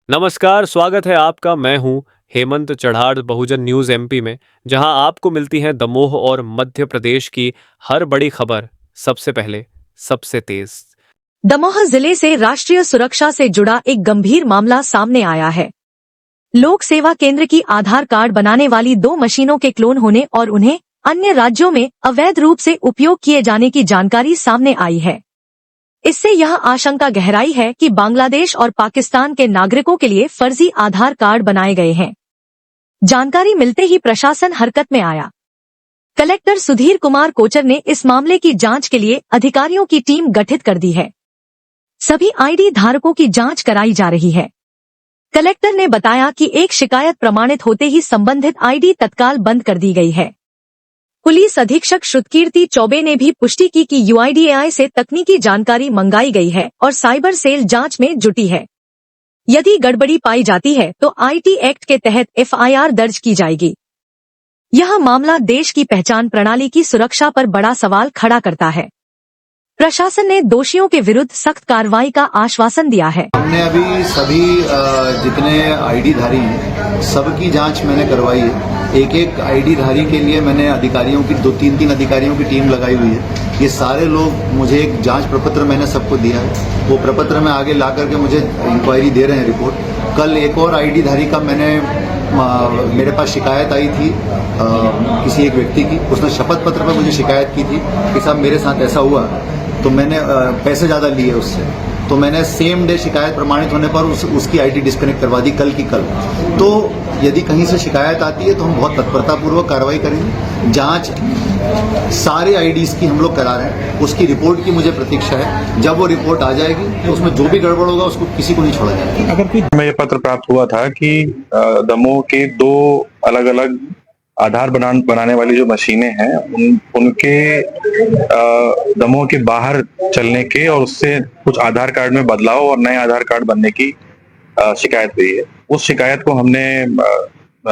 नमस्कार, स्वागत है आपका। मैं हूं हेमंत चढ़ाड़ बहुजन न्यूज़ एमपी में, जहां आपको मिलती हैं दमोह और मध्य प्रदेश की हर बड़ी खबर सबसे पहले, सबसे तेज। दमोह जिले से राष्ट्रीय सुरक्षा से जुड़ा एक गंभीर मामला सामने आया है। लोक सेवा केंद्र की आधार कार्ड बनाने वाली 2 मशीनों के क्लोन होने और उन्हें अन्य राज्यों में अवैध रूप से उपयोग किए जाने की जानकारी सामने आई है। इससे यह आशंका गहराई है कि बांग्लादेश और पाकिस्तान के नागरिकों के लिए फर्जी आधार कार्ड बनाए गए हैं। जानकारी मिलते ही प्रशासन हरकत में आया। कलेक्टर सुधीर कुमार कोचर ने इस मामले की जांच के लिए अधिकारियों की टीम गठित कर दी है। सभी आईडी धारकों की जांच कराई जा रही है। कलेक्टर ने बताया कि एक शिकायत प्रमाणित होते ही संबंधित आईडी तत्काल बंद कर दी गई है। पुलिस अधीक्षक श्रुतकीर्ति चौबे ने भी पुष्टि की कि यूआईडीएआई से तकनीकी जानकारी मंगाई गई है और साइबर सेल जांच में जुटी है। यदि गड़बड़ी पाई जाती है तो आईटी एक्ट के तहत एफआईआर दर्ज की जाएगी। यह मामला देश की पहचान प्रणाली की सुरक्षा पर बड़ा सवाल खड़ा करता है। प्रशासन ने दोषियों के विरुद्ध सख्त कार्रवाई का आश्वासन दिया है। हमने अभी सभी जितने आईडी धारी हैं सबकी जांच मैंने करवाई है। एक एक आईडी धारी के लिए मैंने अधिकारियों की 2-3 अधिकारियों की टीम लगाई हुई है। ये सारे लोग मुझे एक जांच प्रपत्र मैंने सबको दिया है। वो प्रपत्र में आगे ला करके मुझे इंक्वायरी दे रहे हैं रिपोर्ट। कल एक और आईडी धारी का मेरे पास शिकायत आई थी किसी एक व्यक्ति की। उसने शपथ पत्र पर मुझे शिकायत की थी कि साहब मेरे साथ ऐसा हुआ, तो मैंने पैसे ज़्यादा लिए उससे, तो मैंने सेम डे शिकायत प्रमाणित होने पर उसकी आईडी डिस्कनेक्ट करवा दी कल की कल। तो यदि कहीं से शिकायत आती है तो हम बहुत तत्परतापूर्वक कार्रवाई करेंगे। जांच सारे आईडीज की हम लोग करा रहे हैं। उसकी रिपोर्ट की मुझे प्रतीक्षा है। जब वो रिपोर्ट आ जाएगी तो उसमें जो भी गड़बड़ होगा उसको किसी को नहीं छोड़ा जाएगा। हमें ये पत्र प्राप्त हुआ था कि दमोह के 2 अलग अलग आधार बनाने वाली जो मशीनें हैं उनके दमोह के बाहर चलने के और उससे कुछ आधार कार्ड में बदलाव और नए आधार कार्ड बनने की शिकायत हुई है। उस शिकायत को हमने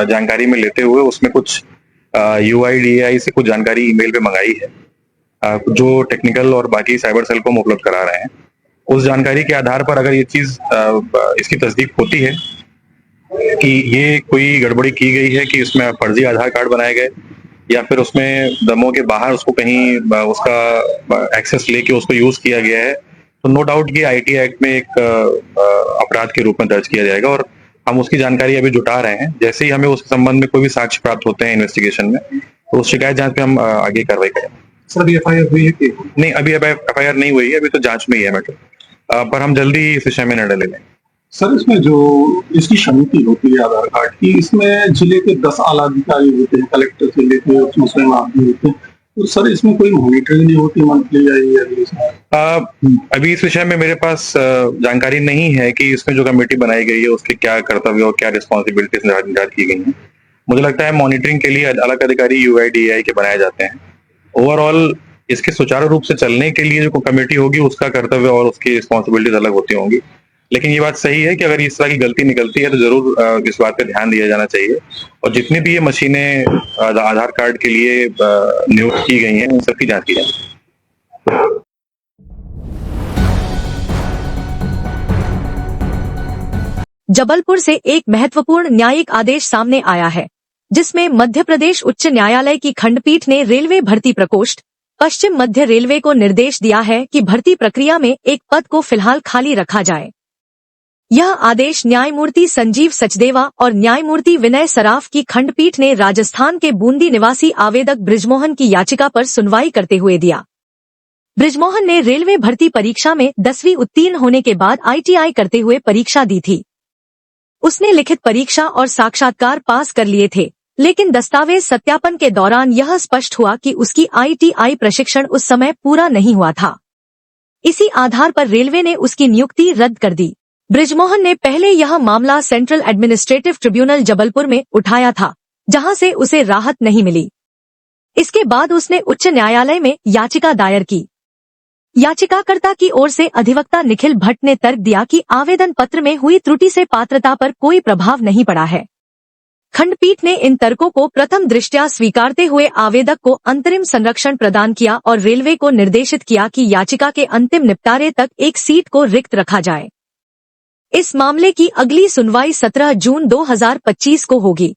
जानकारी में लेते हुए उसमें कुछ यूआईडीएआई से कुछ जानकारी ईमेल पे मंगाई है, जो टेक्निकल और बाकी साइबर सेल को हम उपलब्ध करा रहे हैं। उस जानकारी के आधार पर अगर ये चीज इसकी तस्दीक होती है कि ये कोई गड़बड़ी की गई है कि इसमें फर्जी आधार कार्ड बनाए गए या फिर उसमें दमोह के बाहर उसको कहीं उसका एक्सेस लेके उसको यूज किया गया है, तो नो डाउट कि आईटी एक्ट में एक अपराध के रूप में दर्ज किया जाएगा और हम उसकी जानकारी अभी जुटा रहे हैं। जैसे ही हमें उसके संबंध में कोई भी साक्ष्य प्राप्त होते हैं इन्वेस्टिगेशन में, तो उस शिकायत जांच पे हम आगे कार्रवाई करेंगे। सर अभी एफआईआर हुई है कि नहीं? अभी एफआईआर नहीं हुई है, अभी तो जांच में ही है मैटर, पर हम जल्दी इस विषय में निर्णय ले लेंगे। सर इसमें जो इसकी समिति होती है आधार कार्ड की, इसमें जिले के 10 आला अधिकारी होते हैं, कलेक्टर से लेकर दूसरे आदमी होते हैं, तो सर इसमें कोई मॉनिटरिंग नहीं होती मंथली या ईयरली? अभी इस विषय में मेरे पास जानकारी नहीं है कि इसमें जो कमेटी बनाई गई है उसके क्या कर्तव्य और क्या रिस्पॉन्सिबिलिटीज निर्धारित की गई हैं। मुझे लगता है मॉनिटरिंग के लिए अलग अधिकारी यूआईडीएआई के बनाए जाते हैं। ओवरऑल इसके सुचारू रूप से चलने के लिए जो कमेटी होगी उसका कर्तव्य और उसकी रिस्पॉन्सिबिलिटीज अलग होती होंगी। लेकिन ये बात सही है कि अगर इस तरह की गलती निकलती है तो जरूर इस बात पे ध्यान दिया जाना चाहिए और जितनी भी ये मशीनें आधार कार्ड के लिए नियुक्त की गई हैं उन सबकी जांच की जाए। जबलपुर से एक महत्वपूर्ण न्यायिक आदेश सामने आया है, जिसमें मध्य प्रदेश उच्च न्यायालय की खंडपीठ ने रेलवे भर्ती प्रकोष्ठ पश्चिम मध्य रेलवे को निर्देश दिया है कि भर्ती प्रक्रिया में एक पद को फिलहाल खाली रखा जाए। यह आदेश न्यायमूर्ति संजीव सचदेवा और न्यायमूर्ति विनय सराफ की खंडपीठ ने राजस्थान के बूंदी निवासी आवेदक बृजमोहन की याचिका पर सुनवाई करते हुए दिया। बृजमोहन ने रेलवे भर्ती परीक्षा में 10वीं उत्तीर्ण होने के बाद आईटीआई करते हुए परीक्षा दी थी। उसने लिखित परीक्षा और साक्षात्कार पास कर लिए थे, लेकिन दस्तावेज सत्यापन के दौरान यह स्पष्ट हुआ कि उसकी आईटीआई प्रशिक्षण उस समय पूरा नहीं हुआ था। इसी आधार पर रेलवे ने उसकी नियुक्ति रद्द कर दी। बृजमोहन ने पहले यह मामला सेंट्रल एडमिनिस्ट्रेटिव ट्रिब्यूनल जबलपुर में उठाया था, जहां से उसे राहत नहीं मिली। इसके बाद उसने उच्च न्यायालय में याचिका दायर की। याचिकाकर्ता की ओर से अधिवक्ता निखिल भट्ट ने तर्क दिया कि आवेदन पत्र में हुई त्रुटि से पात्रता पर कोई प्रभाव नहीं पड़ा है। खंडपीठ ने इन तर्कों को प्रथम दृष्टया स्वीकारते हुए आवेदक को अंतरिम संरक्षण प्रदान किया और रेलवे को निर्देशित किया कि याचिका के अंतिम निपटारे तक एक सीट को रिक्त रखा जाए। इस मामले की अगली सुनवाई 17 जून 2025 को होगी।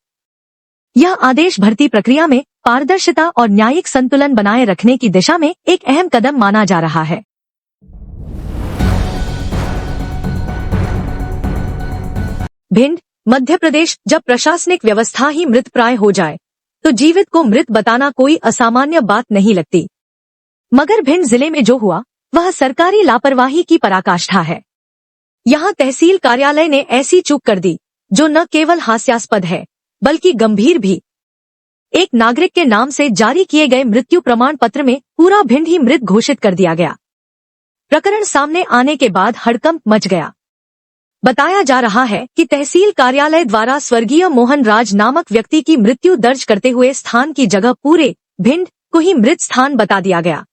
यह आदेश भर्ती प्रक्रिया में पारदर्शिता और न्यायिक संतुलन बनाए रखने की दिशा में एक अहम कदम माना जा रहा है। भिंड, मध्य प्रदेश। जब प्रशासनिक व्यवस्था ही मृतप्राय हो जाए तो जीवित को मृत बताना कोई असामान्य बात नहीं लगती, मगर भिंड जिले में जो हुआ वह सरकारी लापरवाही की पराकाष्ठा है। यहाँ तहसील कार्यालय ने ऐसी चूक कर दी जो न केवल हास्यास्पद है बल्कि गंभीर भी। एक नागरिक के नाम से जारी किए गए मृत्यु प्रमाण पत्र में पूरा भिंड ही मृत घोषित कर दिया गया। प्रकरण सामने आने के बाद हड़कंप मच गया। बताया जा रहा है कि तहसील कार्यालय द्वारा स्वर्गीय मोहन राज नामक व्यक्ति की मृत्यु दर्ज करते हुए स्थान की जगह पूरे भिंड को ही मृत स्थान बता दिया गया।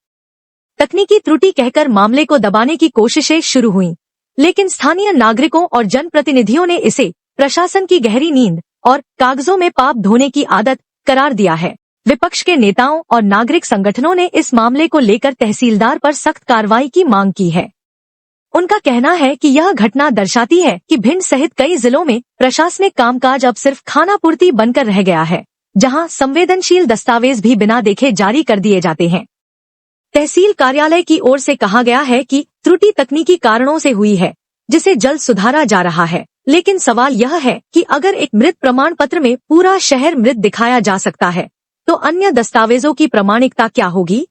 तकनीकी त्रुटि कहकर मामले को दबाने की कोशिशें शुरू हुईं, लेकिन स्थानीय नागरिकों और जनप्रतिनिधियों ने इसे प्रशासन की गहरी नींद और कागजों में पाप धोने की आदत करार दिया है। विपक्ष के नेताओं और नागरिक संगठनों ने इस मामले को लेकर तहसीलदार पर सख्त कार्रवाई की मांग की है। उनका कहना है कि यह घटना दर्शाती है कि भिंड सहित कई जिलों में प्रशासनिक कामकाज अब सिर्फ खानापूर्ति बनकर रह गया है, जहां संवेदनशील दस्तावेज भी बिना देखे जारी कर दिए जाते हैं। तहसील कार्यालय की ओर से कहा गया है कि त्रुटि तकनीकी कारणों से हुई है, जिसे जल्द सुधारा जा रहा है। लेकिन सवाल यह है कि अगर एक मृत प्रमाण पत्र में पूरा शहर मृत दिखाया जा सकता है, तो अन्य दस्तावेजों की प्रामाणिकता क्या होगी?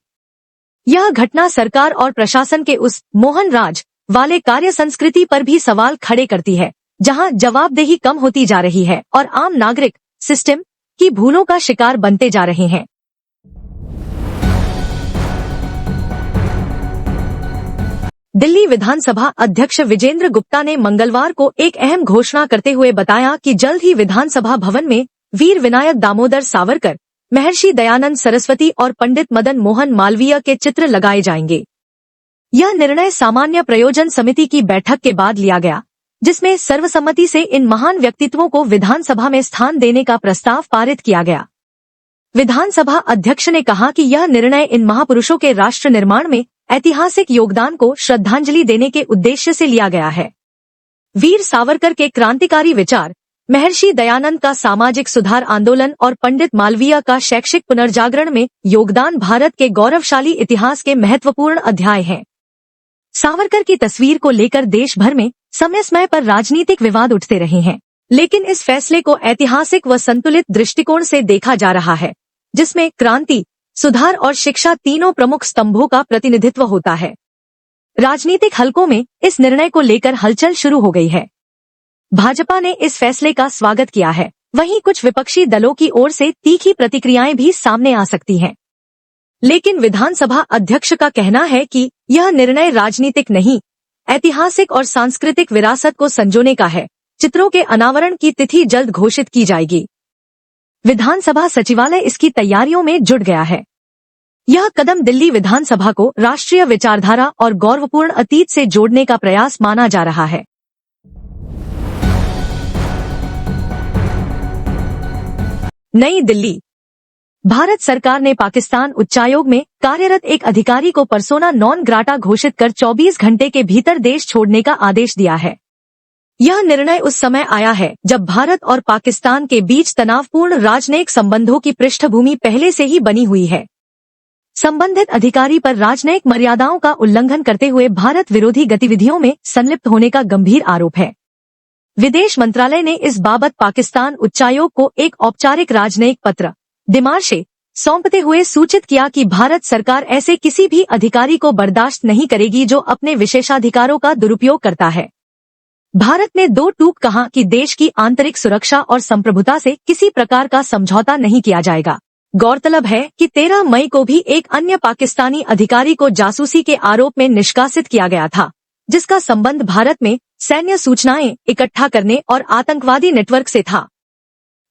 यह घटना सरकार और प्रशासन के उस मोहन राज वाले कार्य संस्कृति पर भी सवाल खड़े करती है, जहां जवाबदेही कम होती जा रही है और आम नागरिक सिस्टम की भूलों का शिकार बनते जा रहे हैं। दिल्ली विधानसभा अध्यक्ष विजेंद्र गुप्ता ने मंगलवार को एक अहम घोषणा करते हुए बताया कि जल्द ही विधानसभा भवन में वीर विनायक दामोदर सावरकर, महर्षि दयानंद सरस्वती और पंडित मदन मोहन मालवीय के चित्र लगाए जाएंगे। यह निर्णय सामान्य प्रयोजन समिति की बैठक के बाद लिया गया, जिसमें सर्वसम्मति से इन महान व्यक्तित्वों को विधानसभा में स्थान देने का प्रस्ताव पारित किया गया। विधानसभा अध्यक्ष ने कहा कि यह निर्णय इन महापुरुषों के राष्ट्र निर्माण में ऐतिहासिक योगदान को श्रद्धांजलि देने के उद्देश्य से लिया गया है। वीर सावरकर के क्रांतिकारी विचार, महर्षि दयानंद का सामाजिक सुधार आंदोलन और पंडित मालवीय का शैक्षिक पुनर्जागरण में योगदान भारत के गौरवशाली इतिहास के महत्वपूर्ण अध्याय हैं। सावरकर की तस्वीर को लेकर देश भर में समय समय पर राजनीतिक विवाद उठते रहे हैं, लेकिन इस फैसले को ऐतिहासिक व संतुलित दृष्टिकोण से देखा जा रहा है, जिसमें क्रांति, सुधार और शिक्षा तीनों प्रमुख स्तंभों का प्रतिनिधित्व होता है। राजनीतिक हलकों में इस निर्णय को लेकर हलचल शुरू हो गई है। भाजपा ने इस फैसले का स्वागत किया है, वहीं कुछ विपक्षी दलों की ओर से तीखी प्रतिक्रियाएं भी सामने आ सकती हैं। लेकिन विधानसभा अध्यक्ष का कहना है कि यह निर्णय राजनीतिक नहीं, ऐतिहासिक और सांस्कृतिक विरासत को संजोने का है। चित्रों के अनावरण की तिथि जल्द घोषित की जाएगी। विधानसभा सचिवालय इसकी तैयारियों में जुट गया है। यह कदम दिल्ली विधानसभा को राष्ट्रीय विचारधारा और गौरवपूर्ण अतीत से जोड़ने का प्रयास माना जा रहा है। नई दिल्ली। भारत सरकार ने पाकिस्तान उच्चायोग में कार्यरत एक अधिकारी को पर्सोना नॉन ग्राटा घोषित कर 24 घंटे के भीतर देश छोड़ने का आदेश दिया है। यह निर्णय उस समय आया है जब भारत और पाकिस्तान के बीच तनावपूर्ण राजनयिक संबंधों की पृष्ठभूमि पहले से ही बनी हुई है। संबंधित अधिकारी पर राजनयिक मर्यादाओं का उल्लंघन करते हुए भारत विरोधी गतिविधियों में संलिप्त होने का गंभीर आरोप है। विदेश मंत्रालय ने इस बाबत पाकिस्तान उच्चायोग को एक औपचारिक राजनयिक पत्र डिमार्शे सौंपते हुए सूचित किया कि भारत सरकार ऐसे किसी भी अधिकारी को बर्दाश्त नहीं करेगी जो अपने विशेषाधिकारों का दुरुपयोग करता है। भारत ने दो टूक कहा कि देश की आंतरिक सुरक्षा और संप्रभुता से किसी प्रकार का समझौता नहीं किया जाएगा। गौरतलब है कि 13 मई को भी एक अन्य पाकिस्तानी अधिकारी को जासूसी के आरोप में निष्कासित किया गया था, जिसका संबंध भारत में सैन्य सूचनाएं इकट्ठा करने और आतंकवादी नेटवर्क से था।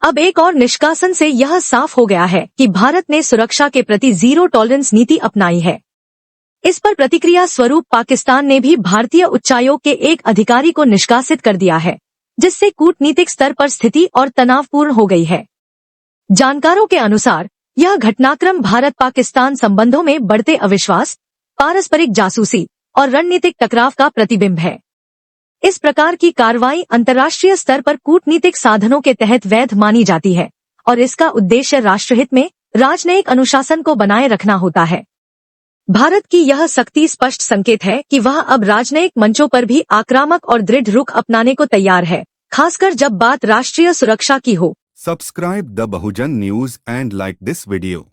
अब एक और निष्कासन से यह साफ हो गया है कि भारत ने सुरक्षा के प्रति जीरो टॉलरेंस नीति अपनाई है। इस पर प्रतिक्रिया स्वरूप पाकिस्तान ने भी भारतीय उच्चायोग के एक अधिकारी को निष्कासित कर दिया है, जिससे कूटनीतिक स्तर पर स्थिति और तनावपूर्ण हो गई है। जानकारों के अनुसार यह घटनाक्रम भारत पाकिस्तान संबंधों में बढ़ते अविश्वास, पारस्परिक जासूसी और रणनीतिक टकराव का प्रतिबिंब है। इस प्रकार की कार्रवाई अंतर्राष्ट्रीय स्तर पर कूटनीतिक साधनों के तहत वैध मानी जाती है और इसका उद्देश्य राष्ट्रहित में राजनयिक अनुशासन को बनाए रखना होता है। भारत की यह सख्ती स्पष्ट संकेत है कि वह अब राजनयिक मंचों पर भी आक्रामक और दृढ़ रुख अपनाने को तैयार है, खासकर जब बात राष्ट्रीय सुरक्षा की हो। Subscribe the Bahujan News and like this video.